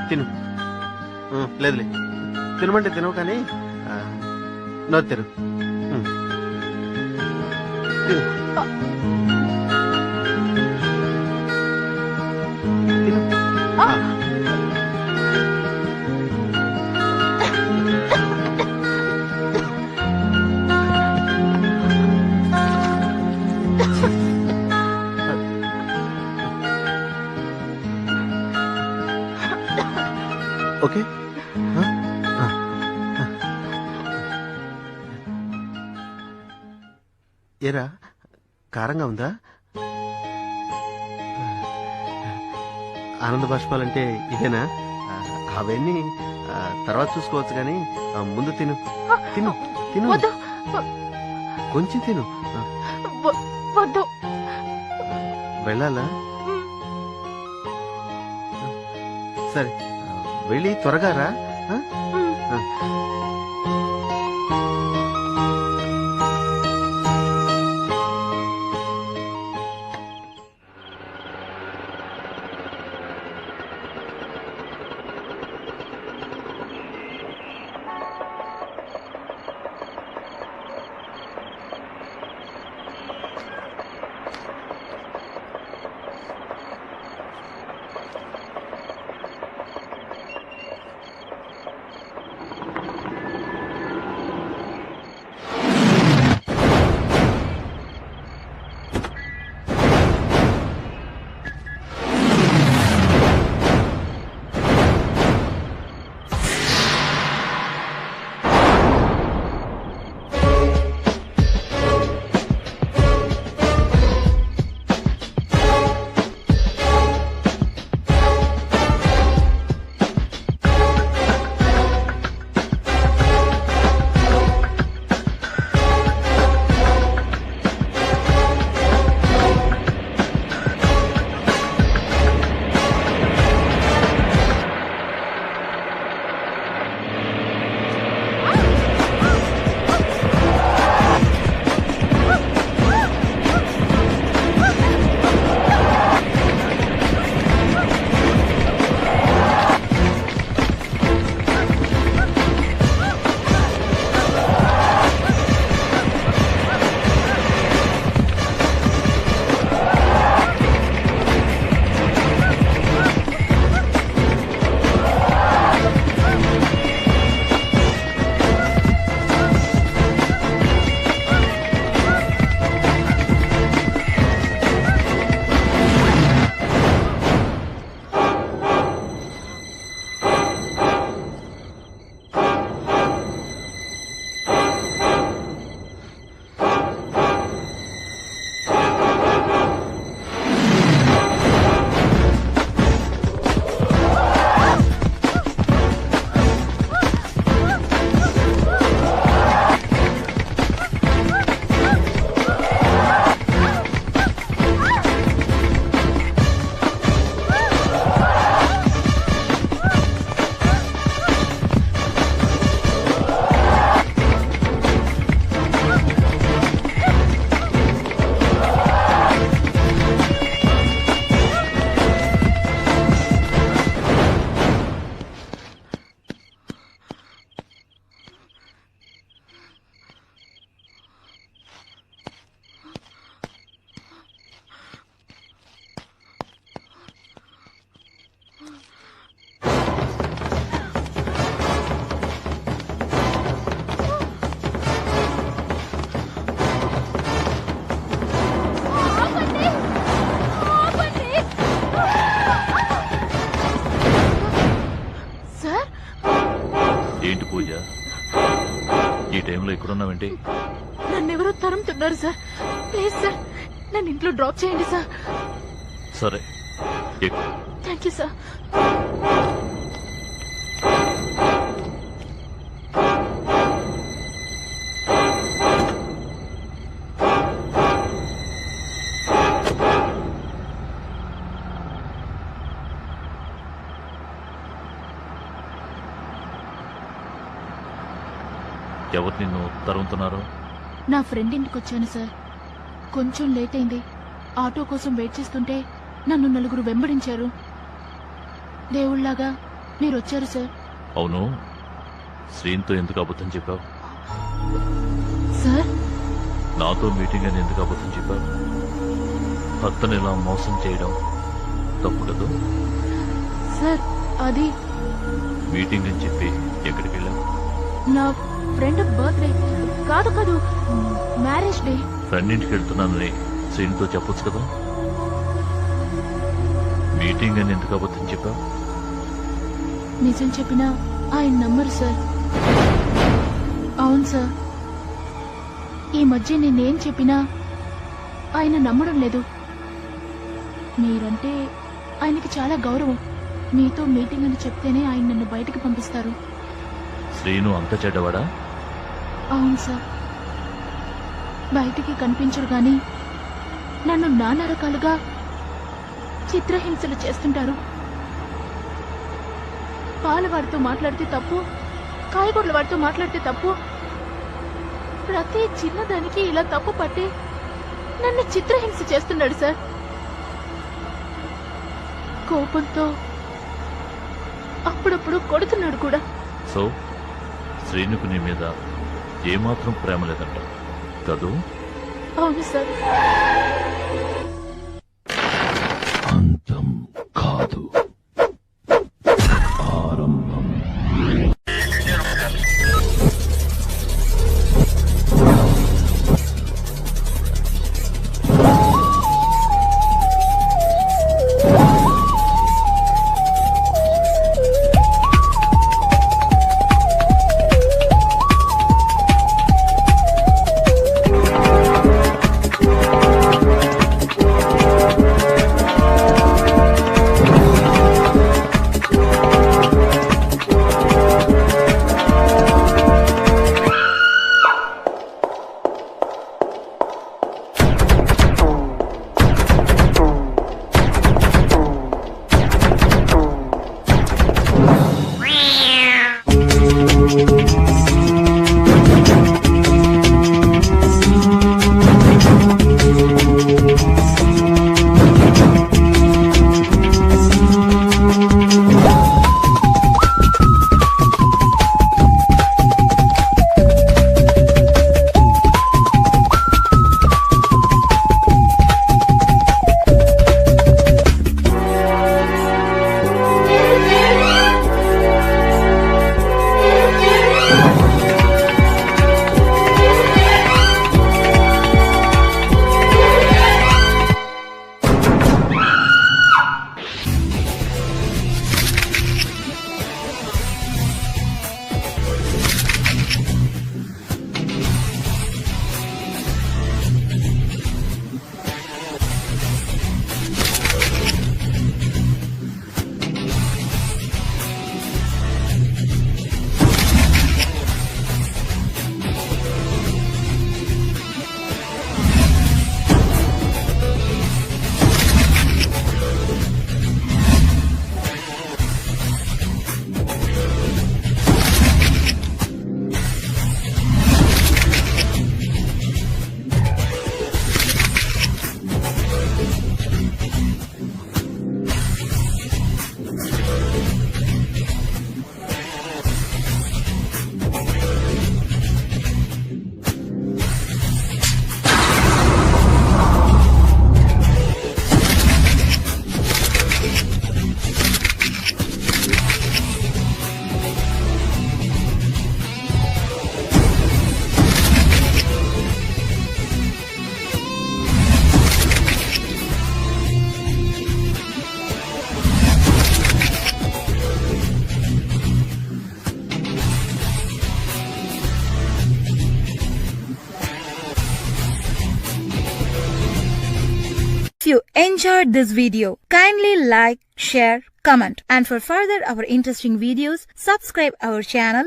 తిను. లేదులే, తినమంటే తినవు కానీ నో తిను. తిను. తిను. ఓకే. ఏరా కారంగా ఉందా? ఆనంద బాష్పాలంటే ఇదేనా? అవన్నీ తర్వాత చూసుకోవచ్చు కానీ ముందు తిను. తిను తిను, కొంచెం తిను. వెళ్ళాలా? సరే వెళ్ళి త్వరగా రా. ఈ టైంలో ఇక్కడున్నావేంటి? నన్నెవరో తరుముతున్నారు సార్. ప్లీజ్ సార్, నన్ను ఇంట్లో డ్రాప్ చేయండి సార్. సరే, థ్యాంక్ యూ సార్. ఎవరు నిన్ను తరుముతున్నారు? నా ఫ్రెండ్ ఇంటికి వచ్చాను సార్. కొంచెం లేట్ అయింది. ఆటో కోసం వెయిట్ చేస్తుంటే నన్ను నలుగురు వెంబడించారు. దేవుళ్లాగా మీరు వచ్చారు సార్. అవును, శ్రీన్తో ఎందుకు అబద్ధం చెప్పావు? సార్, నాతో మీటింగ్ అని ఎందుకు అబద్ధం చెప్పావు? భర్తను ఇలా మోసం చేయడం తప్పు కదా? సార్ అది మీటింగ్ అని చెప్పి ఎక్కడికి వెళ్ళావు? నా ఫ్రెండ్ బర్త్డే. కాదు కాదు, మ్యారేజ్ డే. ఫ్రెండ్ ఇంటికి వెళ్తున్నానని శ్రీన్తో చెప్పొచ్చు కదా? మీటింగ్ అని ఎందుకు అబద్ధం చెప్పావు? నిజం చెప్పినా ఆయన నమ్మరు సార్. అవును సార్, ఈ మధ్య నేనేం చెప్పినా ఆయన నమ్మడం లేదు. మీరంటే ఆయనకి చాలా గౌరవం. మీతో మీటింగ్ అని చెప్తేనే ఆయన నన్ను బయటికి పంపిస్తారు. శ్రీను అంత చెడ్డవాడా? అవును సార్, బయటికి కనిపించడు గాని నన్ను నానా రకాలుగా చిత్రహింసలు చేస్తుంటారు. పాలవాడితో మాట్లాడితే తప్పు, కాయగూరల వాడితో మాట్లాడితే తప్పు. ప్రతి చిన్నదానికి ఇలా తప్పు పట్టి నన్ను చిత్రహింస చేస్తున్నాడు సార్. కోపంతో అప్పుడప్పుడు కొడుతున్నాడు కూడా. సో శ్రీనుకు నీ మీద ఏమాత్రం ప్రేమ లేదంట కదూ? అవును సార్. అంతం కాదు, ఆరంభం. If you enjoyed this video, kindly like, share, comment, and for further our interesting videos, subscribe our channel.